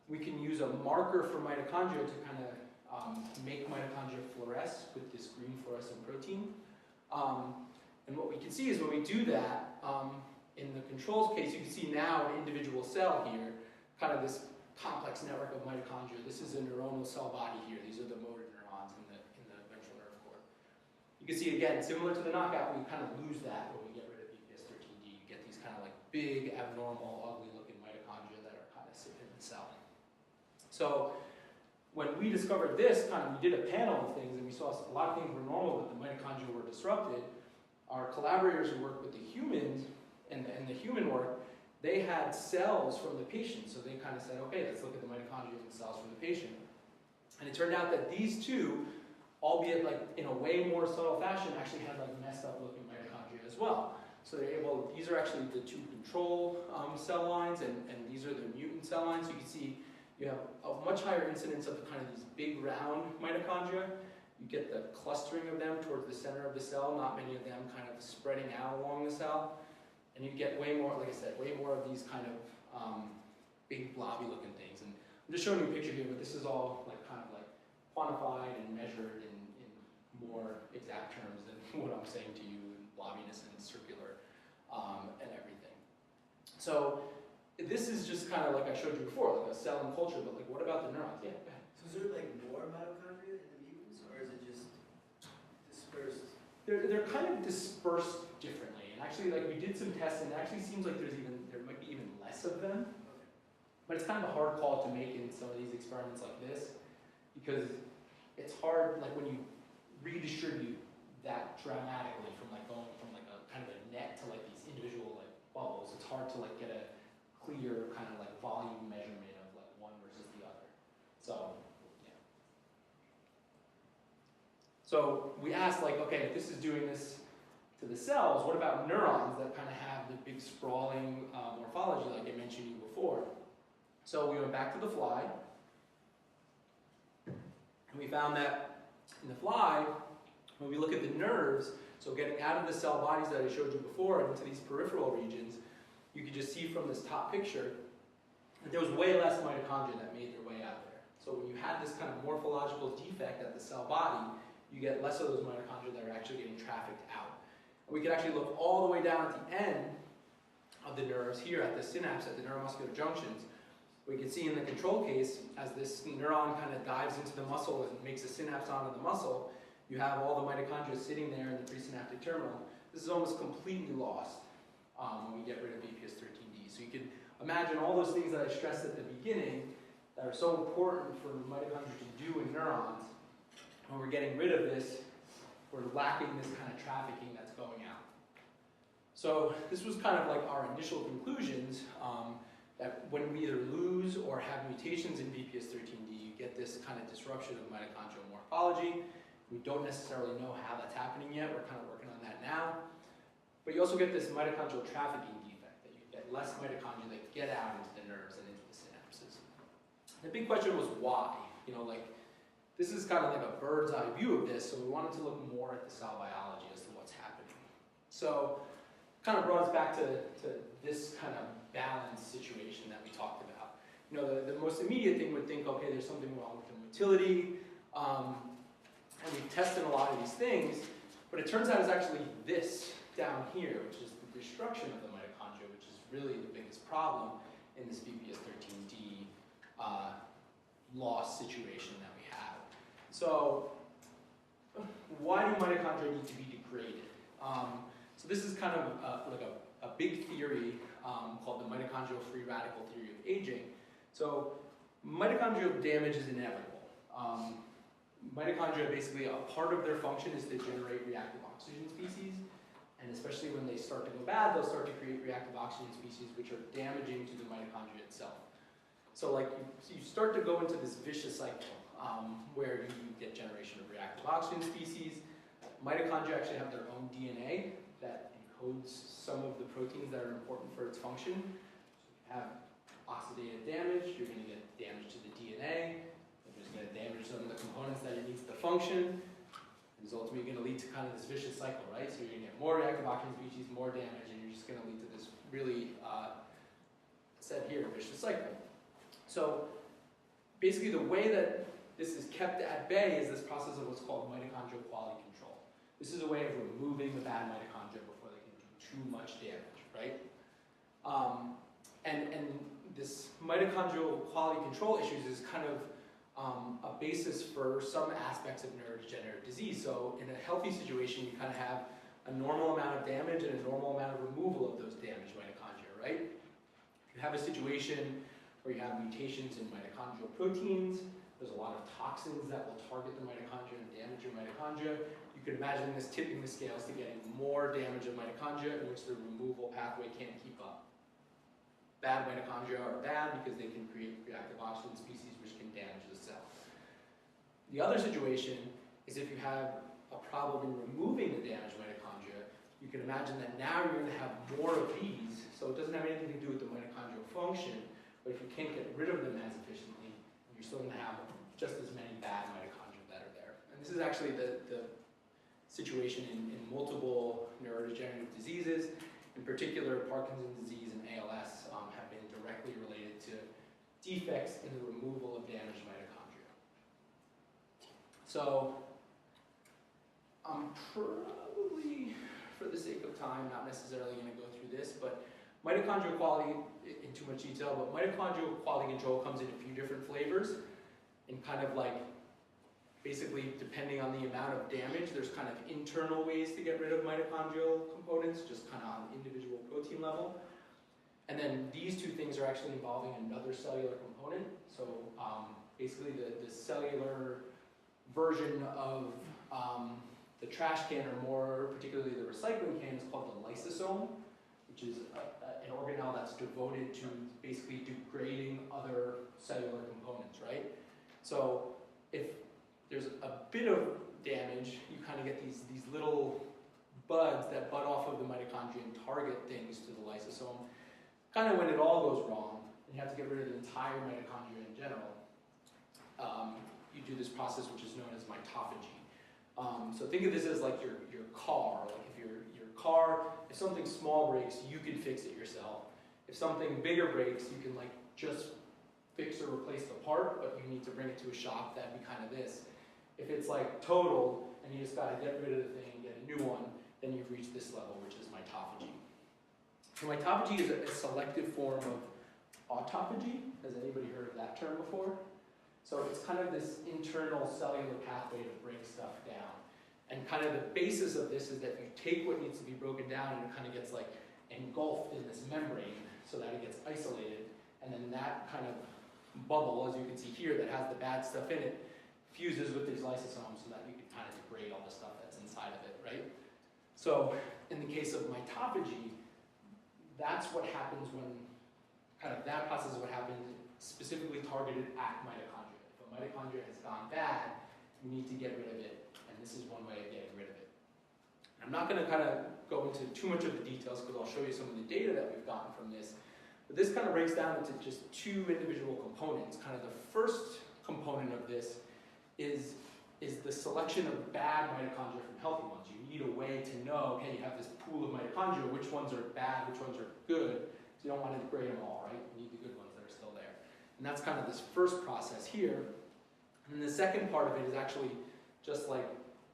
We can use a marker for mitochondria to kind of make mitochondria fluoresce with this green fluorescent protein. And what we can see is when we do that, in the controls case, you can see now an individual cell here, kind of this complex network of mitochondria. This is a neuronal cell body here. These are the motor neurons in the ventral nerve cord. You can see again, similar to the knockout, we kind of lose that when we get rid of VPS13D. You get these kind of like big, abnormal, ugly-looking mitochondria that are kind of sitting in the cell. So when we discovered this, we did a panel of things, and we saw a lot of things were normal, but the mitochondria were disrupted. Our collaborators who worked with the humans and the human work, they had cells from the patient. So they kind of said, okay, let's look at the mitochondria and cells from the patient. And it turned out that these two, albeit like in a way more subtle fashion, actually had like messed up looking mitochondria as well. So they're able, these are actually the two control cell lines, and these are the mutant cell lines. You can see you have a much higher incidence of kind of these big round mitochondria. You get the clustering of them towards the center of the cell, not many of them kind of spreading out along the cell. And you get way more, like I said, way more of these kind of big blobby looking things. And I'm just showing you a picture here, but this is all like kind of like quantified and measured in more exact terms than what I'm saying to you in blobbiness and circular and everything. So this is just kind of like I showed you before, like a cell in culture, but like what about the neurons? Yeah. So is there like more mitochondria in the mutants, or is it just dispersed? They're kind of dispersed differently, and actually, like we did some tests, and it actually seems like there might be even less of them. Okay. But it's kind of a hard call to make in some of these experiments like this, because it's hard, like when you redistribute that dramatically from like going from like a kind of a net to like these individual like bubbles, it's hard to like get a clear kind of like volume measurement of like one versus the other. So, yeah. So we asked like, okay, if this is doing this to the cells, what about neurons that kind of have the big sprawling morphology like I mentioned you before? So we went back to the fly, and we found that in the fly, when we look at the nerves, so getting out of the cell bodies that I showed you before and into these peripheral regions, you could just see from this top picture that there was way less mitochondria that made their way out there. So when you had this kind of morphological defect at the cell body, you get less of those mitochondria that are actually getting trafficked out. And we could actually look all the way down at the end of the nerves here at the synapse, at the neuromuscular junctions. We can see in the control case, as this neuron kind of dives into the muscle and makes a synapse onto the muscle, you have all the mitochondria sitting there in the presynaptic terminal. This is almost completely lost when we get rid of BPS13D. So you can imagine all those things that I stressed at the beginning that are so important for mitochondria to do in neurons. When we're getting rid of this, we're lacking this kind of trafficking that's going out. So this was kind of like our initial conclusions, that when we either lose or have mutations in BPS13D, you get this kind of disruption of mitochondrial morphology. We don't necessarily know how that's happening yet. We're kind of working on that now. But you also get this mitochondrial trafficking defect, that you get less mitochondria that get out into the nerves and into the synapses. The big question was why? You know, like, this is kind of like a bird's eye view of this, so we wanted to look more at the cell biology as to what's happening. So, kind of brought us back to this kind of balanced situation that we talked about. You know, the most immediate thing would think, okay, there's something wrong with the motility, and we've tested a lot of these things, but it turns out it's actually this down here, which is the destruction of the mitochondria, which is really the biggest problem in this BPS13D loss situation that we have. So, why do mitochondria need to be degraded? So this is kind of like a big theory called the mitochondrial free radical theory of aging. So mitochondrial damage is inevitable. Mitochondria, basically, a part of their function is to generate reactive oxygen species, and especially when they start to go bad, they'll start to create reactive oxygen species which are damaging to the mitochondria itself. So like you start to go into this vicious cycle where you get generation of reactive oxygen species. Mitochondria actually have their own DNA that encodes some of the proteins that are important for its function. So you have oxidative damage, you're going to get damage to the DNA, you're just going to damage some of the components that it needs to function. It's ultimately going to lead to kind of this vicious cycle, right? So you're going to get more reactive oxygen species, more damage, and you're just going to lead to this really, said here, vicious cycle. So basically the way that this is kept at bay is this process of what's called mitochondrial quality control. This is a way of removing the bad mitochondria before they can do too much damage, right? And this mitochondrial quality control issues is kind of a basis for some aspects of neurodegenerative disease. So in a healthy situation, you kind of have a normal amount of damage and a normal amount of removal of those damaged mitochondria, right? If you have a situation where you have mutations in mitochondrial proteins, there's a lot of toxins that will target the mitochondria and damage your mitochondria. You could imagine this tipping the scales to getting more damage of mitochondria in which the removal pathway can't keep up. Bad mitochondria are bad because they can create reactive oxygen species which can damage the cell. The other situation is if you have a problem in removing the damaged mitochondria, you can imagine that now you're going to have more of these, so it doesn't have anything to do with the mitochondrial function, but if you can't get rid of them as efficiently, you're still going to have just as many bad mitochondria that are there. And this is actually the situation in multiple neurodegenerative diseases. In particular, Parkinson's disease and ALS have been directly related to defects in the removal of damaged mitochondria. So I'm probably, for the sake of time, not necessarily going to go through this, but mitochondrial quality, in too much detail, but mitochondrial quality control comes in a few different flavors, and kind of like, basically, depending on the amount of damage, there's kind of internal ways to get rid of mitochondrial components, just kind of on individual protein level. And then these two things are actually involving another cellular component. So basically the cellular version of the trash can, or more particularly the recycling can, is called the lysosome, which is an organelle that's devoted to basically degrading other cellular components, right? So if there's a bit of damage, you kind of get these little buds that bud off of the mitochondria and target things to the lysosome. Kind of when it all goes wrong, and you have to get rid of the entire mitochondria in general, you do this process which is known as mitophagy. So think of this as like your car. Like if your car, if something small breaks, you can fix it yourself. If something bigger breaks, you can like just fix or replace the part, but you need to bring it to a shop. That'd be kind of this. If it's like total, and you just got to get rid of the thing and get a new one, then you've reached this level, which is mitophagy. So mitophagy is a selective form of autophagy. Has anybody heard of that term before? So it's kind of this internal cellular pathway to break stuff down. And kind of the basis of this is that you take what needs to be broken down, and it kind of gets like engulfed in this membrane so that it gets isolated. And then that kind of bubble, as you can see here, that has the bad stuff in it, fuses with these lysosomes so that you can kind of degrade all the stuff that's inside of it, right? So in the case of mitophagy, that's what happens when, kind of that process is what happens specifically targeted at mitochondria. If a mitochondria has gone bad, you need to get rid of it, and this is one way of getting rid of it. I'm not going to kind of go into too much of the details because I'll show you some of the data that we've gotten from this, but this kind of breaks down into just two individual components. Kind of the first component of this is the selection of bad mitochondria from healthy ones. You need a way to know, okay, you have this pool of mitochondria, which ones are bad, which ones are good, so you don't want to degrade them all, right? You need the good ones that are still there. And that's kind of this first process here. And then the second part of it is actually just like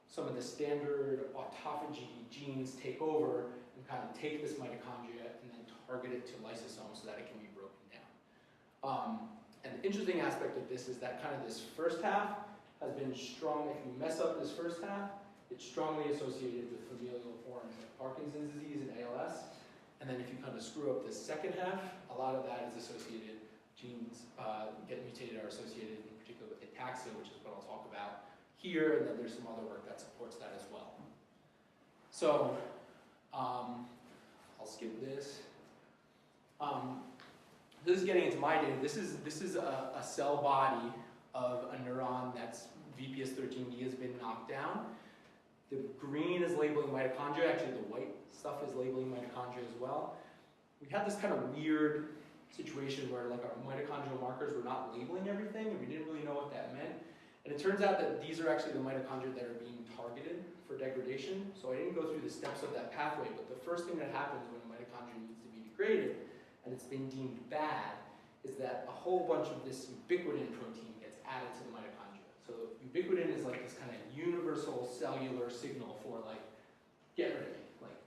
some of the standard autophagy genes take over and kind of take this mitochondria and then target it to lysosomes so that it can be broken down. And the interesting aspect of this is that kind of this first half has been strong. If you mess up this first half, it's strongly associated with familial forms like Parkinson's disease and ALS. And then if you kind of screw up the second half, a lot of that is associated, genes get mutated are associated in particular with Ataxia, which is what I'll talk about here, and then there's some other work that supports that as well. So, I'll skip this. This is getting into my data. This is a cell body of a neuron that's VPS13D has been knocked down. The green is labeling mitochondria. Actually, the white stuff is labeling mitochondria as well. We had this kind of weird situation where like our mitochondrial markers were not labeling everything, and we didn't really know what that meant. And it turns out that these are actually the mitochondria that are being targeted for degradation. So I didn't go through the steps of that pathway, but the first thing that happens when a mitochondria needs to be degraded, and it's been deemed bad, is that a whole bunch of this ubiquitin protein gets added to the mitochondria. So ubiquitin is like this kind of universal cellular signal for like, get rid of me, like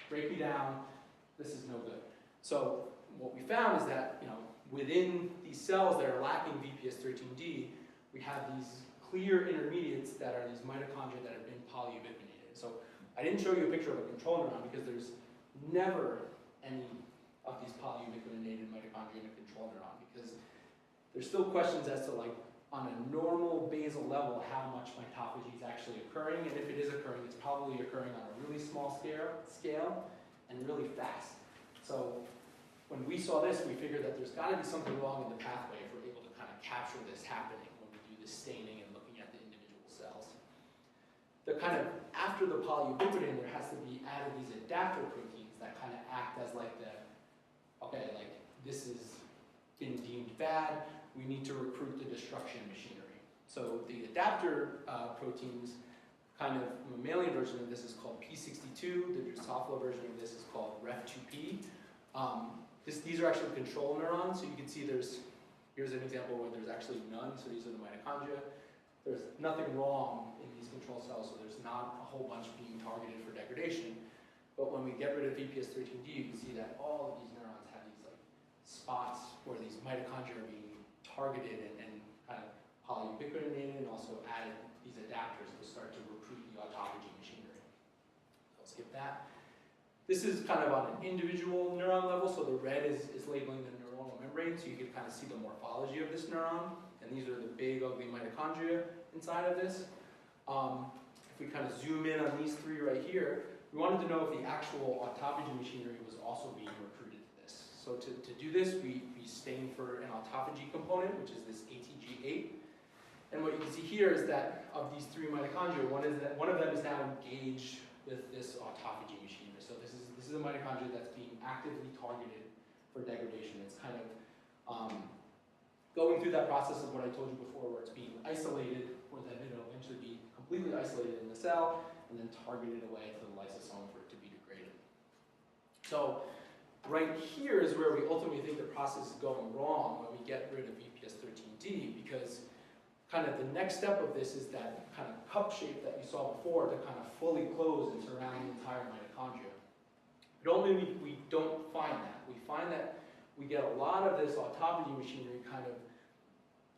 break me down, this is no good. So what we found is that, you know, within these cells that are lacking VPS13D, we have these clear intermediates that are these mitochondria that have been polyubiquitinated. So I didn't show you a picture of a control neuron because there's never any of these polyubiquitinated mitochondria in a control neuron, because there's still questions as to, like, on a normal basal level, how much mitophagy is actually occurring, and if it is occurring, it's probably occurring on a really small scale and really fast. So when we saw this, we figured that there's got to be something wrong in the pathway if we're able to kind of capture this happening when we do this staining and looking at the individual cells. The kind of, after the polyubiquitin, there has to be added these adapter proteins that kind of act as like the, okay, like this has been deemed bad, we need to recruit the destruction machinery. So the adapter proteins, kind of mammalian version of this is called P62, the Drosophila version of this is called Ref2P. These are actually control neurons, so you can see here's an example where there's actually none, so these are the mitochondria. there's nothing wrong in these control cells, so there's not a whole bunch being targeted for degradation. But when we get rid of VPS13D, you can see that all of these neurons have these like spots where these mitochondria are being targeted and kind of polyubiquitinated, and also added these adapters to start to recruit the autophagy machinery. I'll skip that. This is kind of on an individual neuron level, so the red is labeling the neuronal membrane, so you can kind of see the morphology of this neuron, and these are the big, ugly mitochondria inside of this. If we kind of zoom in on these three right here, we wanted to know if the actual autophagy machinery was also being recruited to this. So to do this, we stain for an autophagy component, which is this ATG8. And what you can see here is that of these three mitochondria, one of them is now engaged with this autophagy machinery. So this is a mitochondria that's being actively targeted for degradation. It's kind of going through that process of what I told you before, where it's being isolated, where then it'll eventually be completely isolated in the cell, and then targeted away to the lysosome for it to be degraded. So right here is where we ultimately think the process is going wrong when we get rid of VPS13D, because kind of the next step of this is that kind of cup shape that you saw before to kind of fully close and surround the entire mitochondria. But only we don't find that. We find that we get a lot of this autophagy machinery kind of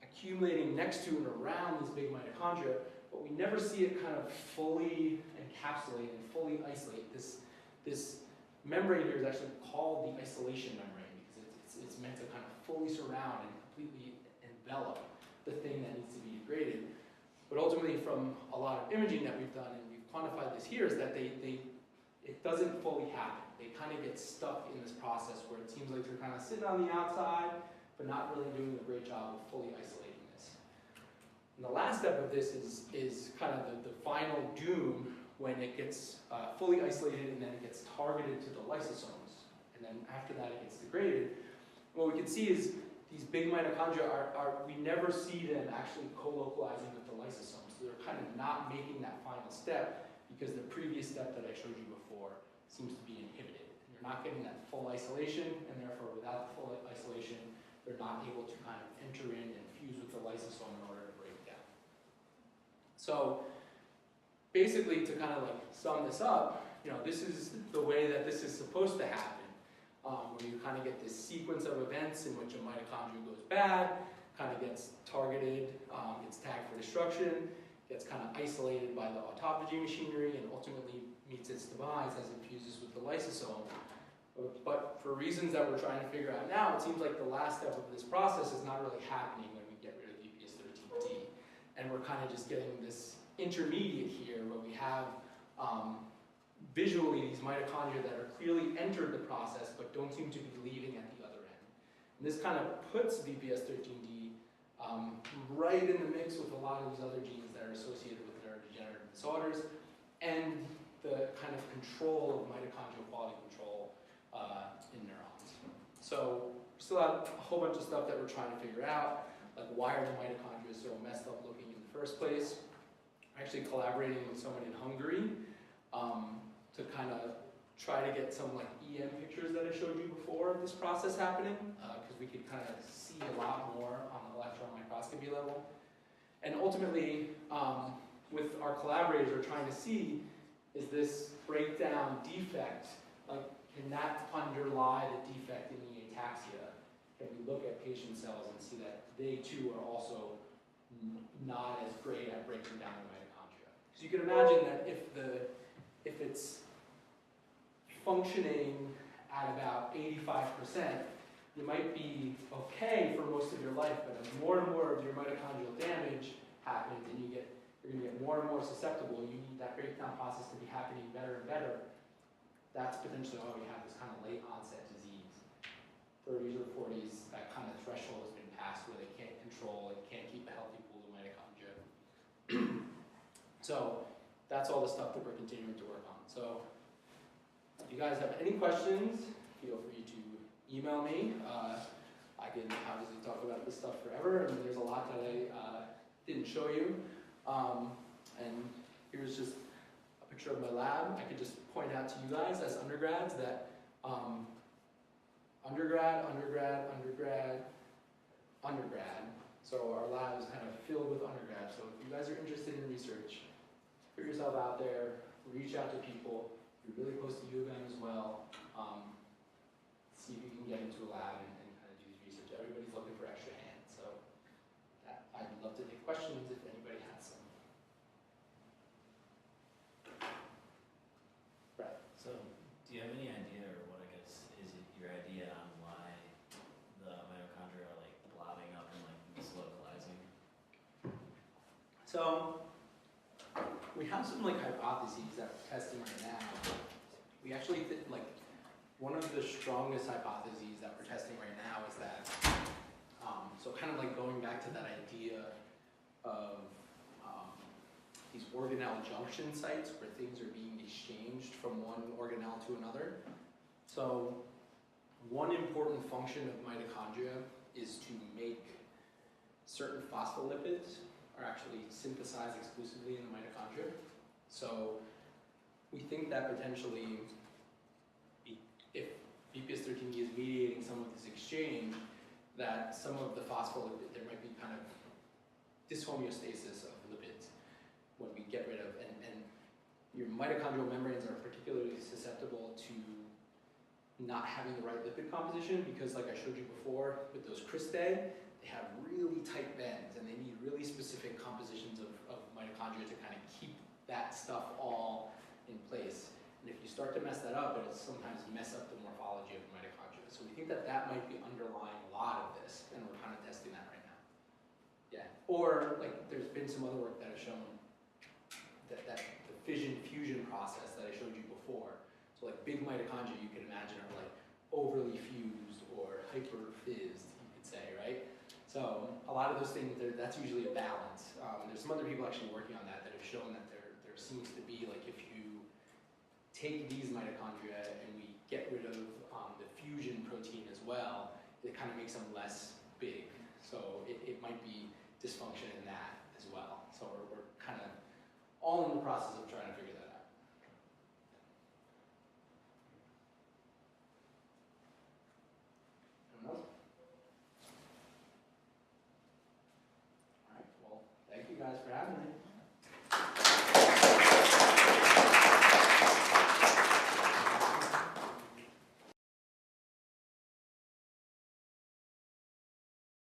accumulating next to and around these big mitochondria, but we never see it kind of fully encapsulate and fully isolate. This membrane here is actually called the isolation membrane because it's meant to kind of fully surround and completely envelop the thing that needs to be degraded. But ultimately, from a lot of imaging that we've done, and we've quantified this here, is that it doesn't fully happen. They kind of get stuck in this process where it seems like they're kind of sitting on the outside, but not really doing a great job of fully isolating this. And the last step of this is kind of the final doom when it gets fully isolated and then it gets targeted to the lysosomes. And then after that it gets degraded. What we can see is these big mitochondria we never see them actually co-localizing with the lysosomes. So they're kind of not making that final step because the previous step that I showed you before seems to be inhibited. You're not getting that full isolation, and therefore without full isolation, they're not able to kind of enter in and fuse with the lysosome in order to break it down. So basically, to kind of like sum this up, this is the way that this is supposed to happen, where you kind of get this sequence of events in which a mitochondria goes bad, kind of gets targeted, gets tagged for destruction, gets kind of isolated by the autophagy machinery, and ultimately meets its demise as it fuses with the lysosome. But for reasons that we're trying to figure out now, it seems like the last step of this process is not really happening when we get rid of VPS13D. And we're kind of just getting this intermediate here where we have visually these mitochondria that are clearly entered the process but don't seem to be leaving at the other end. And this kind of puts VPS13D right in the mix with a lot of these other genes that are associated with neurodegenerative disorders and the kind of control of mitochondrial quality control in neurons. So we still have a whole bunch of stuff that we're trying to figure out, like why are the mitochondria so messed up looking in the first place. I'm actually collaborating with someone in Hungary to kind of try to get some like EM pictures that I showed you before of this process happening, because we could kind of see a lot more on the electron microscopy level. And ultimately, with our collaborators, we're trying to see, is this breakdown defect, like, can that underlie the defect in the ataxia? Can we look at patient cells and see that they too are also not as great at breaking down the mitochondria? So you can imagine that if it's functioning at about 85%, you might be okay for most of your life, but as more and more of your mitochondrial damage happens and you're going to get more and more susceptible, you need that breakdown process to be happening better and better. That's potentially why we have this kind of late onset disease. 30s or 40s, that kind of threshold has been passed where they can't control, they can't keep a healthy pool of mitochondria. So that's all the stuff that we're continuing to work on. So if you guys have any questions, feel free to email me. I can obviously talk about this stuff forever, and there's a lot that I didn't show you. And here's just a picture of my lab. I could just point out to you guys as undergrads that undergrad. So our lab is kind of filled with undergrads. So if you guys are interested in research, put yourself out there, reach out to people. You're really close to U of M as well. See if you can get into a lab and kind of do research. Everybody's looking for extra hands. So I'd love to take questions if anybody has some. Right. So, do you have any idea, or what I guess is it your idea on why the mitochondria are like blobbing up and like mislocalizing? So we have some like hypotheses that we're testing right now. We actually like one of the strongest hypotheses that we're testing right now is that so kind of like going back to that idea of these organelle junction sites where things are being exchanged from one organelle to another. So one important function of mitochondria is to make certain phospholipids are actually synthesized exclusively in the mitochondria. So we think that potentially if BPS13D is mediating some of this exchange, that some of the phospholipid, there might be kind of dyshomeostasis of lipids when we get rid of, and your mitochondrial membranes are particularly susceptible to not having the right lipid composition because, like I showed you before, with those cristae, they have really tight bends and they need really specific compositions of mitochondria to kind of keep that stuff all in place. And if you start to mess that up, it'll sometimes mess up the morphology of the mitochondria. So we think that that might be underlying a lot of this, and we're kind of testing that right now. Yeah. Or like there's been some other work that has shown that the fission-fusion process that I showed you before. So like big mitochondria, you can imagine, are like overly fused or hyper-fizzed, you could say, right? So a lot of those things, that's usually a balance. There's some other people actually working on that have shown that there seems to be, like, if you take these mitochondria and we get rid of the fusion protein as well, it kind of makes them less big. So it might be dysfunction in that as well. So we're kind of all in the process of trying to figure that out. Anyone else? All right, well, thank you guys for having me.